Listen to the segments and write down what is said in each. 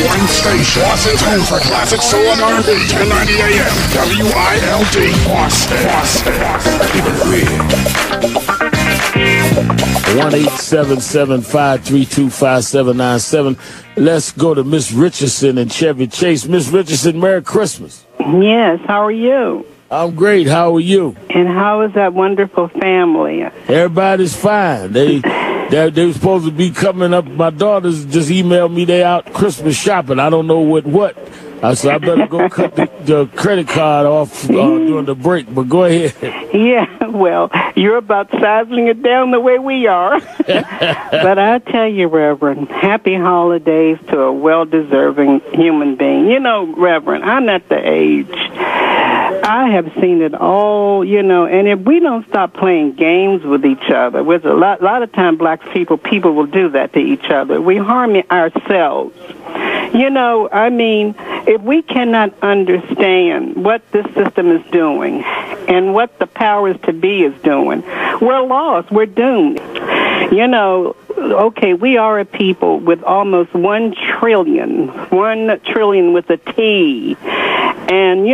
one station. Boston's home for classic soul and R&B. 1090 AM. WILD. Boston. Keep it real. 1-877-532-5797. Let's go to Miss Richardson and Chevy Chase. Miss Richardson, Merry Christmas. Yes, how are you? I'm great. How are you? And how is that wonderful family? Everybody's fine. They were supposed to be coming up. My daughters just emailed me they out Christmas shopping. I don't know what. So I better go cut the credit card off during the break. But go ahead. Yeah, well, you're about sizing it down the way we are. But I tell you, Reverend, happy holidays to a well-deserving human being. You know, Reverend, I'm at the age. I have seen it all, and if we don't stop playing games with each other, with a lot of time black people will do that to each other. We harm ourselves. If we cannot understand what this system is doing and what the powers to be is doing, we're lost. We're doomed. Okay, we are a people with almost 1 trillion with a T. And,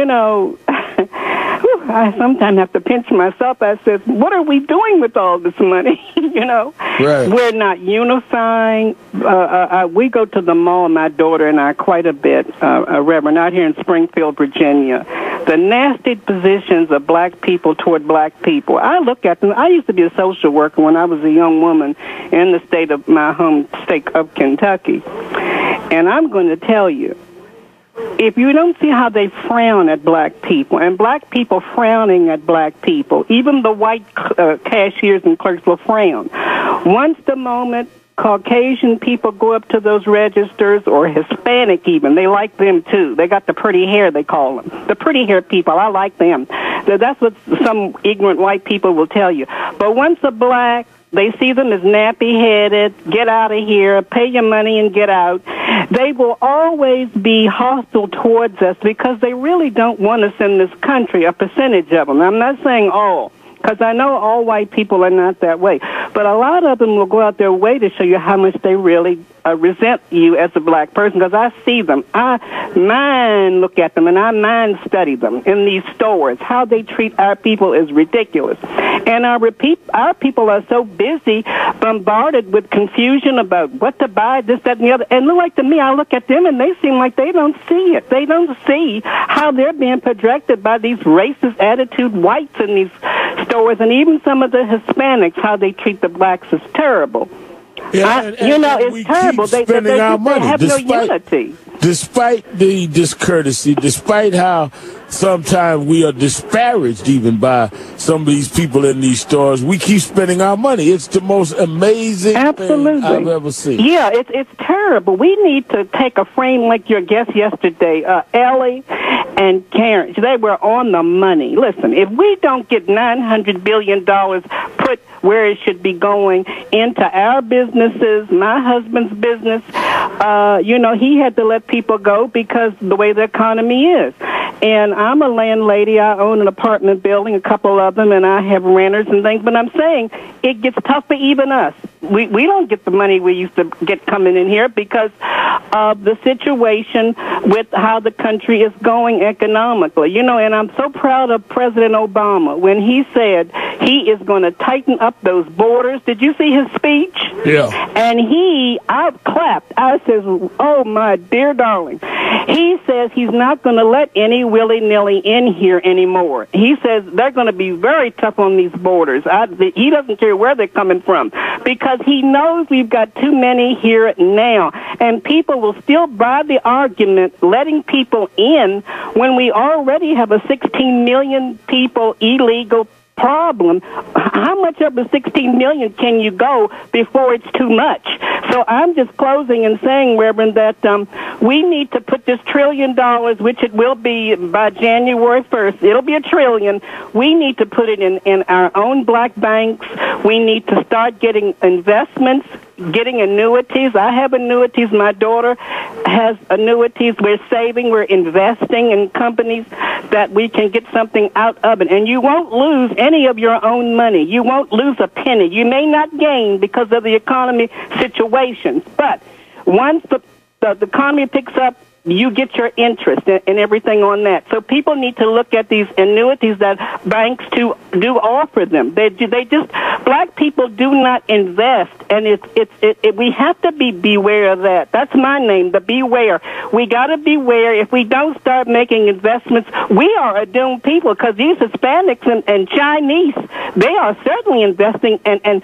I sometimes have to pinch myself. I said, what are we doing with all this money? Right. We're not unifying. We go to the mall, my daughter and I, quite a bit, Reverend, out here in Springfield, Virginia. The nasty positions of black people toward black people. I look at them. I used to be a social worker when I was a young woman in the state of my home state of Kentucky. And I'm going to tell you, if you don't see how they frown at black people, and black people frowning at black people, even the white cashiers and clerks will frown. Once the moment Caucasian people go up to those registers, or Hispanic even, they like them too. They got the pretty hair, they call them. The pretty hair people, I like them. That's what some ignorant white people will tell you. But once a black, they see them as nappy-headed, get out of here, pay your money and get out. They will always be hostile towards us because they really don't want us in this country, a percentage of them. I'm not saying all, because I know all white people are not that way. But a lot of them will go out their way to show you how much they really resent you as a black person, because I see them. I mind look at them, and I mind study them in these stores. How they treat our people is ridiculous. And our people are so busy, bombarded with confusion about what to buy, this, that, and the other. And like to me, I look at them, and they seem like they don't see it. They don't see how they're being projected by these racist attitude whites in these stores, and even some of the Hispanics, how they treat the blacks is terrible. Yeah, it's terrible. They have no unity. Despite the discourtesy, despite how sometimes we are disparaged even by some of these people in these stores, we keep spending our money. It's the most amazing thing I've ever seen. Yeah, it's terrible. We need to take a frame like your guest yesterday, Ellie and Karen. They were on the money. Listen, if we don't get $900 billion put where it should be going into our businesses, my husband's business, he had to let people go because the way the economy is. And I'm a landlady. I own an apartment building, a couple of them, and I have renters and things. But I'm saying it gets tough for even us. We don't get the money we used to get coming in here because of the situation with how the country is going economically. And I'm so proud of President Obama when he said he is going to tighten up those borders. Did you see his speech? Yeah. And I clapped. I says, oh, my dear darling. He says he's not going to let any willy-nilly in here anymore. He says they're going to be very tough on these borders. He doesn't care where they're coming from because he knows we've got too many here now. And people will still buy the argument letting people in when we already have a 16 million people illegal problem. How much of the 16 million can you go before it's too much? So I'm just closing and saying, Reverend, that we need to put this $1 trillion, which it will be by January 1st. It'll be $1 trillion. We need to put it in our own black banks. We need to start getting investments, getting annuities. I have annuities. My daughter has annuities. We're saving. We're investing in companies that we can get something out of it. And you won't lose any of your own money. You won't lose a penny. You may not gain because of the economy situations. But once the the economy picks up, you get your interest and everything on that. So people need to look at these annuities that banks do offer them. They just, black people do not invest, and we have to beware of that. That's my name, the beware. We got to beware. If we don't start making investments, we are a doomed people, because these Hispanics and Chinese, they are certainly investing and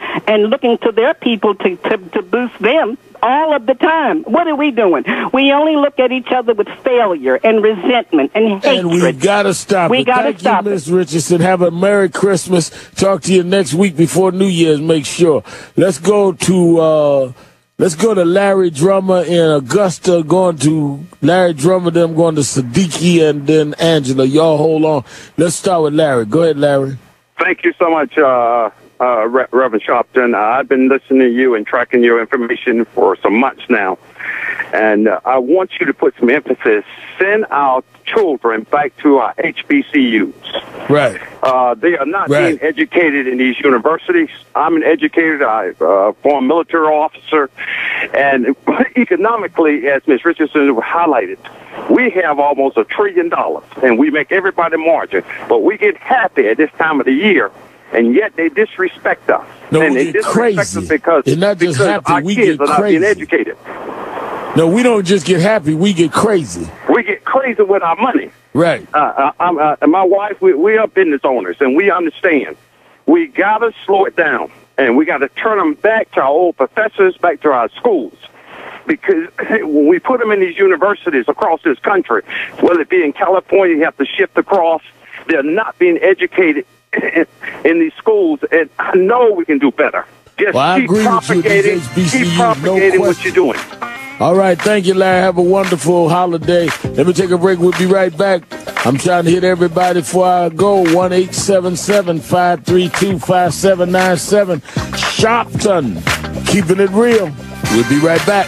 looking to their people to boost them all of the time. What are we doing? We only look at each other with failure and resentment and hatred. And we got to stop it. Thank you, Miss Richardson. Have a Merry Christmas. Talk to you next week before New Year's. Make sure. Let's go to Larry Drummer in Augusta. Going to Larry Drummer, then going to Siddiqui, and then Angela. Y'all hold on. Let's start with Larry. Go ahead, Larry. Thank you so much, Reverend Sharpton. I've been listening to you and tracking your information for some months now. And I want you to put some emphasis. Send our children back to our HBCUs. Right. They are not being educated in these universities. I'm an educator. I'm a former military officer. And economically, as Ms. Richardson highlighted, we have almost $1 trillion, and we make everybody margin. But we get happy at this time of the year, and yet they disrespect us. No, and we they get disrespect crazy. us because our kids are not being educated. No, we don't just get happy. We get crazy. We get crazy with our money. Right. My wife, we are business owners, and we understand. We got to slow it down, and we got to turn them back to our old professors, back to our schools. Because when we put them in these universities across this country, whether it be in California, you have to shift across, they're not being educated in these schools, and I know we can do better. Just keep propagating what you're doing. All right, thank you, Larry. Have a wonderful holiday. Let me take a break. We'll be right back. I'm trying to hit everybody before I go. 1-877-532-5797. Sharpton, keeping it real. We'll be right back.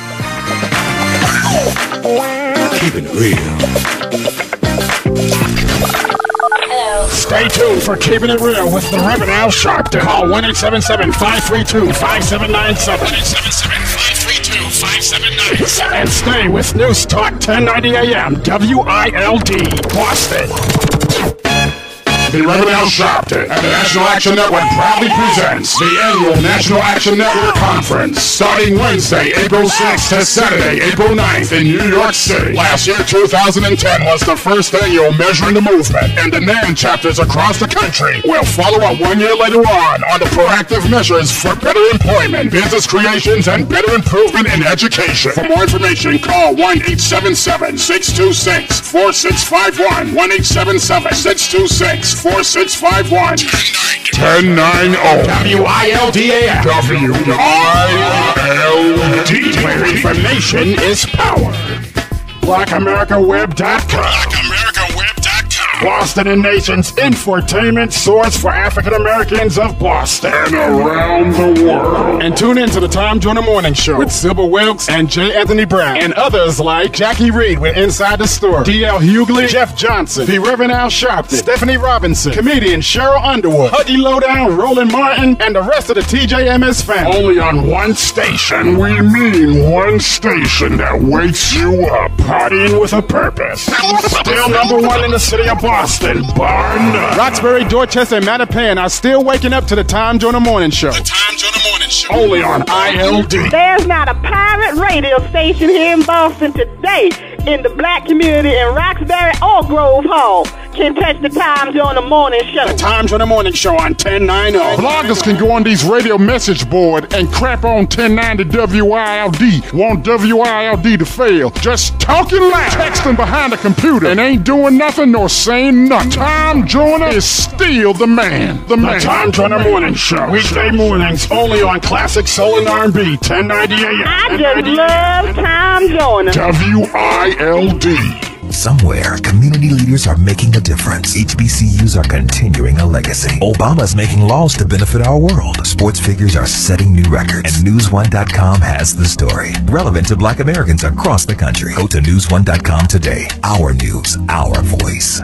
Keeping it real. Stay tuned for Keeping It Real with the Reverend Al Sharpton. Call 1-877-532-5797. 1-877-532-5797. And stay with NewsTalk 1090 AM, WILD, Boston. The Reverend Al Sharpton and the National Action Network proudly presents the annual National Action Network Conference, starting Wednesday, April 6th to Saturday, April 9th in New York City. Last year, 2010, was the first annual Measuring the Movement, and the NAN chapters across the country will follow up 1 year later on the proactive measures for better employment, business creations, and better improvement in education. For more information, call 1-877-626-4651, 1-877-626-4651. 4651 1090 WILDAF WILD, where information is power. BlackAmericaWeb.com, Boston and Nation's infotainment source for African Americans of Boston and around the world. And tune in to the Tom Joyner Morning Show with Sybil Wilkes and J. Anthony Brown, and others like Jackie Reed with Inside the Story, D.L. Hughley, Jeff Johnson, the Reverend Al Sharpton, Stephanie Robinson, comedian Cheryl Underwood, Huggy Lowdown, Roland Martin, and the rest of the TJMS family. Only on one station. We mean one station that wakes you up. Partying with a purpose. Still #1 in the city of Boston, bar none. Roxbury, Dorchester, and Mattapan are still waking up to the Tom Joyner Morning Show. The Tom Joyner Morning Show. Only on ILD. There's not a pirate radio station here in Boston today in the black community in Roxbury or Grove Hall can touch the Tom Joyner Morning Show. The Tom Joyner Morning Show on 1090. Bloggers can go on these radio message board and crap on 1090 WILD. Want WILD to fail. Just talking loud, texting behind the computer, and ain't doing nothing nor saying nothing. Tom Joyner is still the man. The Tom Joyner Morning Show. Weekday mornings only on Classic Soul and R&B 1090 AM. I just love Tom Joyner. WILD. Somewhere, community leaders are making a difference. HBCUs are continuing a legacy. Obama's making laws to benefit our world. Sports figures are setting new records. And News1.com has the story. Relevant to Black Americans across the country. Go to News1.com today. Our news, our voice.